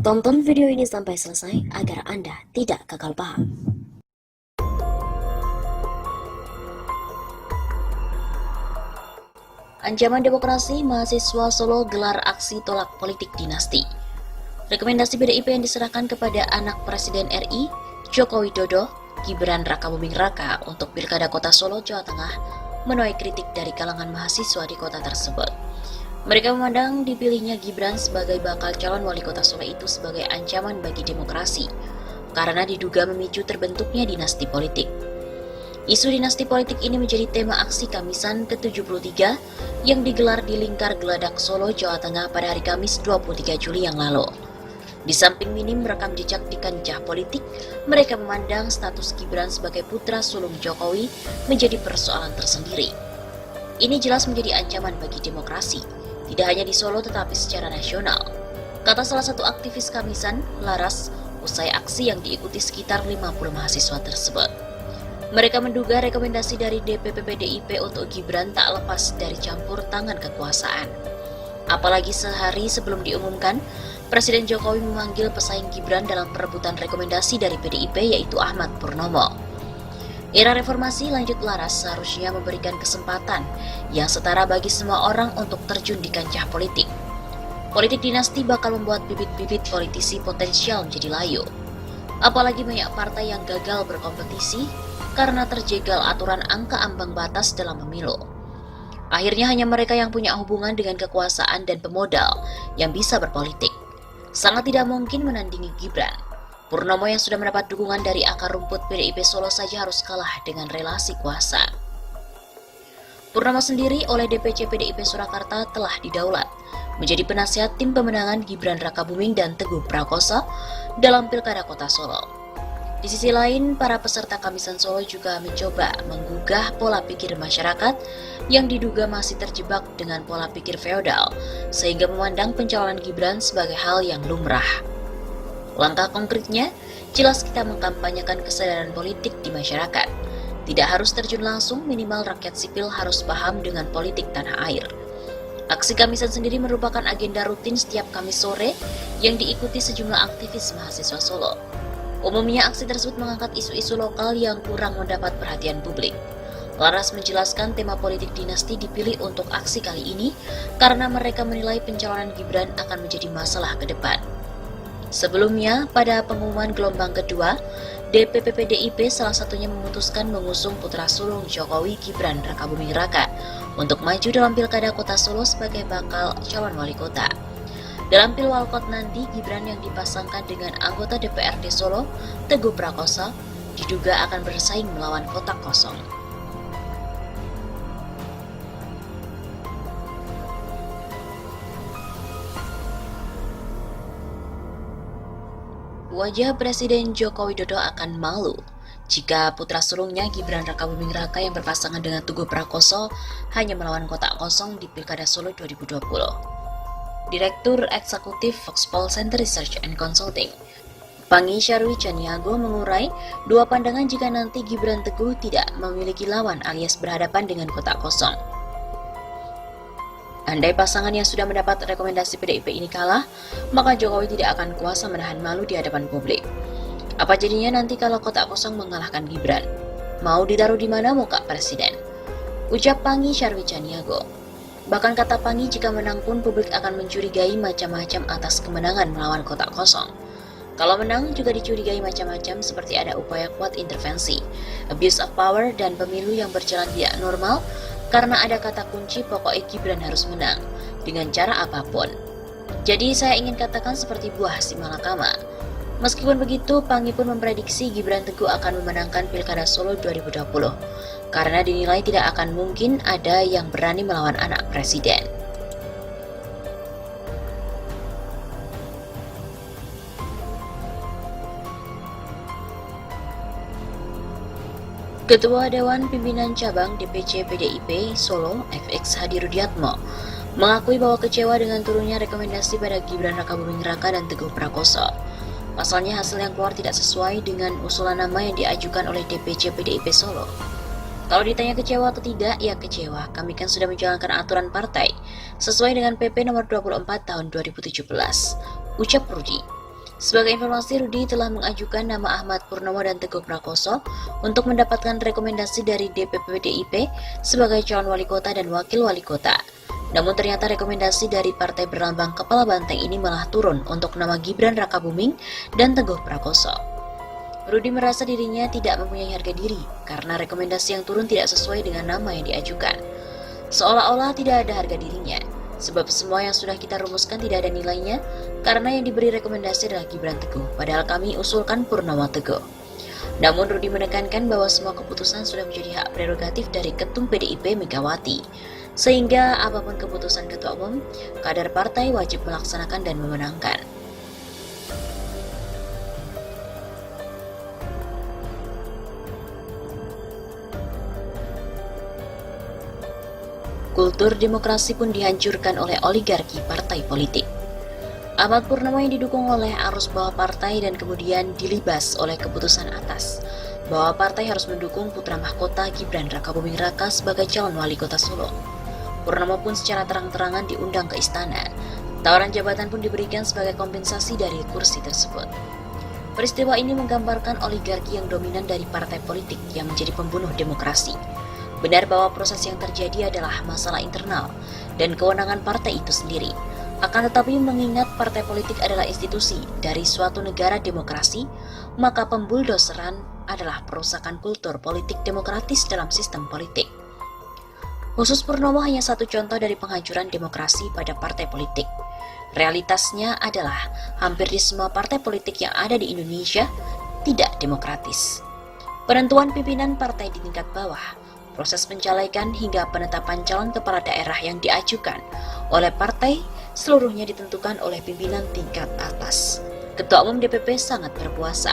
Tonton video ini sampai selesai agar Anda tidak gagal paham. Ancaman demokrasi, mahasiswa Solo gelar aksi tolak politik dinasti. Rekomendasi PDIP yang diserahkan kepada anak Presiden RI, Joko Widodo, Gibran Rakabuming Raka untuk Pilkada Kota Solo, Jawa Tengah, menuai kritik dari kalangan mahasiswa di kota tersebut. Mereka memandang dipilihnya Gibran sebagai bakal calon wali kota Solo itu sebagai ancaman bagi demokrasi, karena diduga memicu terbentuknya dinasti politik. Isu dinasti politik ini menjadi tema aksi Kamisan ke-73 yang digelar di Lingkar Geladak Solo, Jawa Tengah pada hari Kamis 23 Juli yang lalu. Di samping minim merekam jejak di kancah politik, mereka memandang status Gibran sebagai putra sulung Jokowi menjadi persoalan tersendiri. Ini jelas menjadi ancaman bagi demokrasi, tidak hanya di Solo tetapi secara nasional, kata salah satu aktivis Kamisan, Laras, usai aksi yang diikuti sekitar 50 mahasiswa tersebut. Mereka menduga rekomendasi dari DPP PDIP untuk Gibran tak lepas dari campur tangan kekuasaan. Apalagi sehari sebelum diumumkan, Presiden Jokowi memanggil pesaing Gibran dalam perebutan rekomendasi dari PDIP yaitu Ahmad Purnomo. Era reformasi, lanjut Laras, seharusnya memberikan kesempatan yang setara bagi semua orang untuk terjun di kancah politik. Politik dinasti bakal membuat bibit-bibit politisi potensial menjadi layu. Apalagi banyak partai yang gagal berkompetisi karena terjegal aturan angka ambang batas dalam pemilu. Akhirnya hanya mereka yang punya hubungan dengan kekuasaan dan pemodal yang bisa berpolitik. Sangat tidak mungkin menandingi Gibran. Purnomo yang sudah mendapat dukungan dari akar rumput PDIP Solo saja harus kalah dengan relasi kuasa. Purnomo sendiri oleh DPC PDIP Surakarta telah didaulat menjadi penasihat tim pemenangan Gibran Rakabuming dan Teguh Prakoso dalam Pilkada Kota Solo. Di sisi lain, para peserta Kamisan Solo juga mencoba menggugah pola pikir masyarakat yang diduga masih terjebak dengan pola pikir feodal, sehingga memandang pencalonan Gibran sebagai hal yang lumrah. Langkah konkretnya, jelas kita mengkampanyekan kesadaran politik di masyarakat. Tidak harus terjun langsung, minimal rakyat sipil harus paham dengan politik tanah air. Aksi Kamisan sendiri merupakan agenda rutin setiap Kamis sore yang diikuti sejumlah aktivis mahasiswa Solo. Umumnya aksi tersebut mengangkat isu-isu lokal yang kurang mendapat perhatian publik. Laras menjelaskan tema politik dinasti dipilih untuk aksi kali ini karena mereka menilai pencalonan Gibran akan menjadi masalah ke depan. Sebelumnya, pada pengumuman gelombang kedua, DPP PDIP salah satunya memutuskan mengusung putra sulung Jokowi Gibran Rakabuming Raka untuk maju dalam Pilkada Kota Solo sebagai bakal calon wali kota. Dalam Pilwalkot nanti, Gibran yang dipasangkan dengan anggota DPRD Solo, Teguh Prakoso, diduga akan bersaing melawan kotak kosong. Wajah Presiden Joko Widodo akan malu jika putra sulungnya Gibran Rakabuming Raka yang berpasangan dengan Teguh Prakoso hanya melawan kotak kosong di Pilkada Solo 2020. Direktur Eksekutif Foxpol Center Research and Consulting, Pangi Syarwi Caniago mengurai dua pandangan jika nanti Gibran Teguh tidak memiliki lawan alias berhadapan dengan kotak kosong. Andai pasangan yang sudah mendapat rekomendasi PDIP ini kalah, maka Jokowi tidak akan kuasa menahan malu di hadapan publik. Apa jadinya nanti kalau kotak kosong mengalahkan Gibran? Mau ditaruh di mana muka presiden? Ucap Pangi Syarwi Caniago. Bahkan kata Pangi, jika menang pun publik akan mencurigai macam-macam atas kemenangan melawan kotak kosong. Kalau menang juga dicurigai macam-macam seperti ada upaya kuat intervensi, abuse of power, dan pemilu yang berjalan tidak normal karena ada kata kunci pokoknya Gibran harus menang dengan cara apapun. Jadi saya ingin katakan seperti buah si malakama. Meskipun begitu, Pangi pun memprediksi Gibran Teguh akan memenangkan Pilkada Solo 2020 karena dinilai tidak akan mungkin ada yang berani melawan anak presiden. Ketua Dewan Pimpinan Cabang DPC PDIP Solo, FX Hadi Rudiatmo, mengakui bahwa kecewa dengan turunnya rekomendasi pada Gibran Rakabuming Raka dan Teguh Prakoso. Pasalnya hasil yang keluar tidak sesuai dengan usulan nama yang diajukan oleh DPC PDIP Solo. Kalau ditanya kecewa atau tidak, ya kecewa. Kami kan sudah menjalankan aturan partai sesuai dengan PP nomor 24 tahun 2017, ucap Rudi. Sebagai informasi, Rudi telah mengajukan nama Ahmad Purnomo dan Teguh Prakoso untuk mendapatkan rekomendasi dari DPP PDIP sebagai calon wali kota dan wakil wali kota. Namun ternyata rekomendasi dari partai berlambang kepala banteng ini malah turun untuk nama Gibran Rakabuming dan Teguh Prakoso. Rudi merasa dirinya tidak mempunyai harga diri karena rekomendasi yang turun tidak sesuai dengan nama yang diajukan. Seolah-olah tidak ada harga dirinya. Sebab semua yang sudah kita rumuskan tidak ada nilainya, karena yang diberi rekomendasi adalah Gibran Teguh, padahal kami usulkan Purnomo Teguh. Namun Rudi menekankan bahwa semua keputusan sudah menjadi hak prerogatif dari Ketum PDIP Megawati, sehingga apapun keputusan Ketua Umum, kader partai wajib melaksanakan dan memenangkan. Kultur demokrasi pun dihancurkan oleh oligarki partai politik. Ahmad Purnomo yang didukung oleh arus bawah partai dan kemudian dilibas oleh keputusan atas bahwa partai harus mendukung putra mahkota Gibran Rakabuming Raka sebagai calon wali kota Solo. Purnomo pun secara terang-terangan diundang ke istana. Tawaran jabatan pun diberikan sebagai kompensasi dari kursi tersebut. Peristiwa ini menggambarkan oligarki yang dominan dari partai politik yang menjadi pembunuh demokrasi. Benar bahwa proses yang terjadi adalah masalah internal dan kewenangan partai itu sendiri. Akan tetapi mengingat partai politik adalah institusi dari suatu negara demokrasi, maka pembuldoseran adalah perusakan kultur politik demokratis dalam sistem politik. Khusus Purnomo hanya satu contoh dari penghancuran demokrasi pada partai politik. Realitasnya adalah hampir di semua partai politik yang ada di Indonesia tidak demokratis. Penentuan pimpinan partai di tingkat bawah, proses pencalekan hingga penetapan calon kepala daerah yang diajukan oleh partai seluruhnya ditentukan oleh pimpinan tingkat atas. Ketua Umum DPP sangat berkuasa.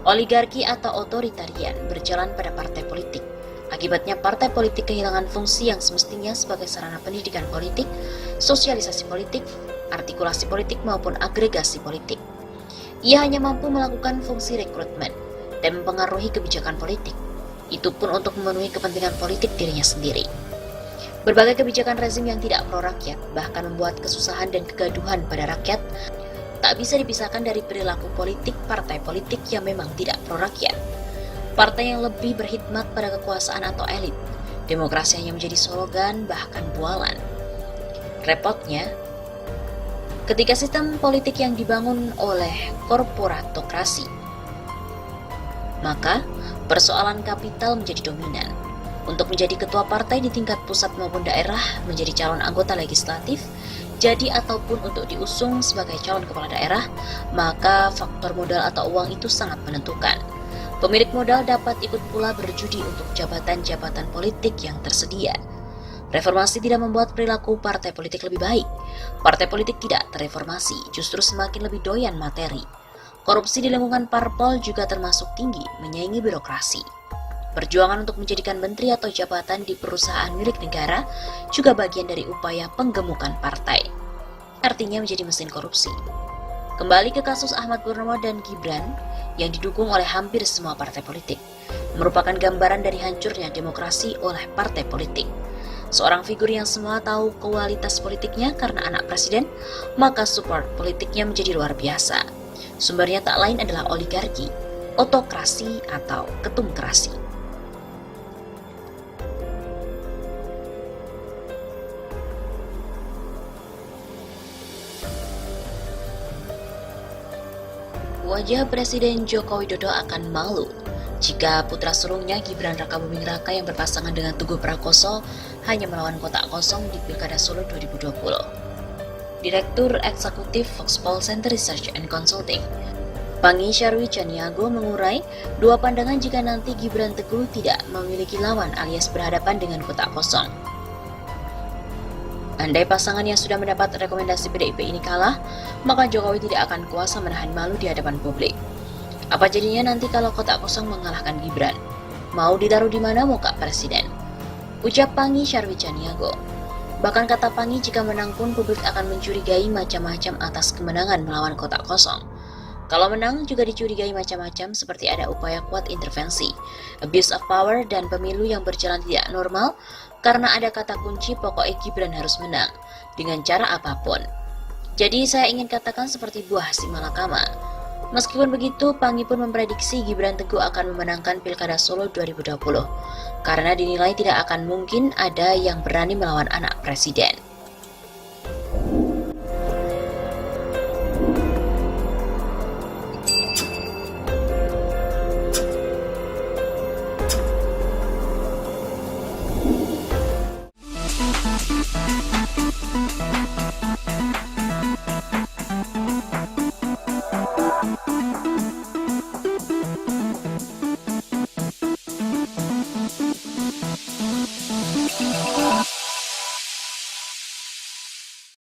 Oligarki atau otoritarian berjalan pada partai politik. Akibatnya partai politik kehilangan fungsi yang semestinya sebagai sarana pendidikan politik, sosialisasi politik, artikulasi politik maupun agregasi politik. Ia hanya mampu melakukan fungsi rekrutmen dan mempengaruhi kebijakan politik. Itu pun untuk memenuhi kepentingan politik dirinya sendiri. Berbagai kebijakan rezim yang tidak pro-rakyat bahkan membuat kesusahan dan kegaduhan pada rakyat tak bisa dipisahkan dari perilaku politik partai politik yang memang tidak pro-rakyat. Partai yang lebih berkhidmat pada kekuasaan atau elit. Demokrasi hanya menjadi slogan bahkan bualan. Repotnya, ketika sistem politik yang dibangun oleh korporatokrasi, maka persoalan kapital menjadi dominan. Untuk menjadi ketua partai di tingkat pusat maupun daerah, menjadi calon anggota legislatif, jadi ataupun untuk diusung sebagai calon kepala daerah, maka faktor modal atau uang itu sangat menentukan. Pemilik modal dapat ikut pula berjudi untuk jabatan-jabatan politik yang tersedia. Reformasi tidak membuat perilaku partai politik lebih baik. Partai politik tidak terreformasi, justru semakin lebih doyan materi. Korupsi di lingkungan parpol juga termasuk tinggi, menyaingi birokrasi. Perjuangan untuk menjadikan menteri atau jabatan di perusahaan milik negara juga bagian dari upaya penggemukan partai. Artinya menjadi mesin korupsi. Kembali ke kasus Ahmad Purnomo dan Gibran yang didukung oleh hampir semua partai politik, merupakan gambaran dari hancurnya demokrasi oleh partai politik. Seorang figur yang semua tahu kualitas politiknya karena anak presiden, maka support politiknya menjadi luar biasa. Sumbernya tak lain adalah oligarki, otokrasi atau ketumkrasi. Wajah Presiden Joko Widodo akan malu jika putra sulungnya Gibran Rakabuming Raka yang berpasangan dengan Teguh Prakoso hanya melawan kotak kosong di Pilkada Solo 2020. Direktur Eksekutif Foxpol Center Research and Consulting, Pangi Syarwi Caniago mengurai dua pandangan jika nanti Gibran Teguh tidak memiliki lawan alias berhadapan dengan kotak kosong. Andai pasangan yang sudah mendapat rekomendasi PDIP ini kalah, maka Jokowi tidak akan kuasa menahan malu di hadapan publik. Apa jadinya nanti kalau kotak kosong mengalahkan Gibran? Mau ditaruh di mana muka presiden? Ucap Pangi Syarwi Caniago. Bahkan kata Pangi, jika menang pun publik akan mencurigai macam-macam atas kemenangan melawan kotak kosong. Kalau menang juga dicurigai macam-macam seperti ada upaya kuat intervensi, abuse of power dan pemilu yang berjalan tidak normal karena ada kata kunci pokoknya Gibran harus menang dengan cara apapun. Jadi saya ingin katakan seperti buah si malakama. Meskipun begitu, Pangi pun memprediksi Gibran Teguh akan memenangkan Pilkada Solo 2020 karena dinilai tidak akan mungkin ada yang berani melawan anak presiden.